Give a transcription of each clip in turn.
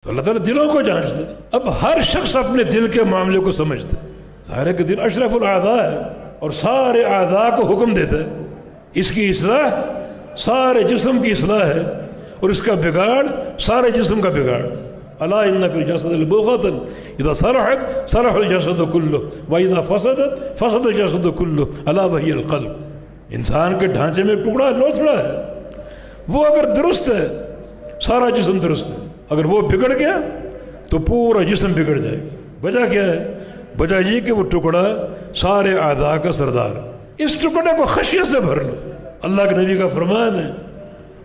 تو اللہ تعالیٰ دلوں کو جانچتا ہے. اب ہر شخص اپنے دل کے معاملے کو سمجھتا ہے. ظاہر ہے کہ دل اشرف الاعضاء ہے اور سارے اعضاء کو حکم دیتا ہے. اس کی اصلاح سارے جسم کی اصلاح ہے اور اس کا بگاڑ سارے جسم کا بگاڑ. الا ان فی الجسد مضغۃ اذا صلحت صلح الجسد كله واذا فسدت فسد الجسد كله الا وهي القلب. انسان کے ڈھانچے میں ٹکڑا لوتھڑا ہے، وہ اگر درست ہے سارا جسم درست ہے، اگر وہ بگڑ گیا تو پورا جسم بگڑ جائے گا. وجہ کیا ہے؟ وجہ یہ کہ وہ ٹکڑا سارے اعضاء کا سردار. اس ٹکڑے کو خشیت سے بھر لو. اللہ کے نبی کا فرمان ہے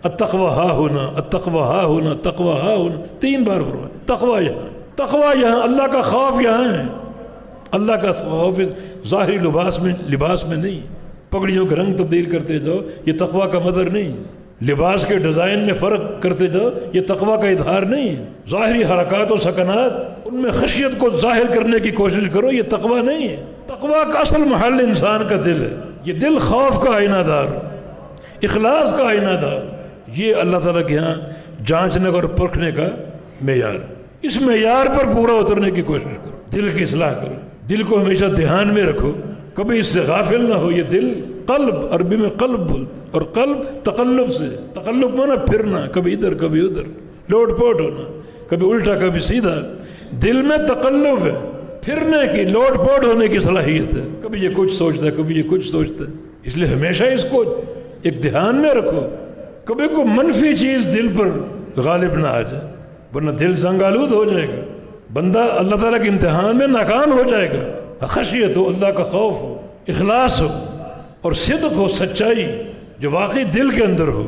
التقوی ہا ہونا، التقوی ہا ہونا، تقوی ہا ہونا، 3 بار فرمایا. تقوی یہاں، تقوی یہاں، اللہ کا خوف یہاں ہے. اللہ کا خوف ظاہری لباس میں نہیں. پگڑیوں کے رنگ تبدیل کرتے جاؤ، یہ تقوی کا مظہر نہیں. لباس کے ڈیزائن میں فرق کرتے جاؤ، یہ تقوی کا اظہار نہیں. ظاہری حرکات و سکنات ان میں خشیت کو ظاہر کرنے کی کوشش کرو، یہ تقوی نہیں ہے. تقوی کا اصل محل انسان کا دل ہے. یہ دل خوف کا آئینہ دار، اخلاص کا آئینہ دار، یہ اللہ تعالیٰ کے ہاں جانچنے اور پرکھنے کا معیار. اس معیار پر پورا اترنے کی کوشش کرو. دل کی اصلاح کرو، دل کو ہمیشہ دھیان میں رکھو، کبھی اس سے غافل نہ ہو. یہ دل قلب، عربی میں قلب بولتے، اور قلب تقلب سے، تقلب مانا پھرنا، کبھی ادھر کبھی ادھر، لوٹ پوٹ ہونا، کبھی الٹا کبھی سیدھا. دل میں تقلب ہے، پھرنے کی، لوٹ پوٹ ہونے کی صلاحیت ہے. کبھی یہ کچھ سوچتا ہے، کبھی یہ کچھ سوچتا ہے. اس لیے ہمیشہ اس کو ایک دھیان میں رکھو، کبھی کوئی منفی چیز دل پر غالب نہ آ جائے، ورنہ دل زنگ آلود ہو جائے گا. بندہ اللہ تعالیٰ کے امتحان میں ناکام ہو جائے گا. خشیت ہو، اللہ کا خوف ہو، اخلاص ہو اور صدق ہو، سچائی جو واقعی دل کے اندر ہو.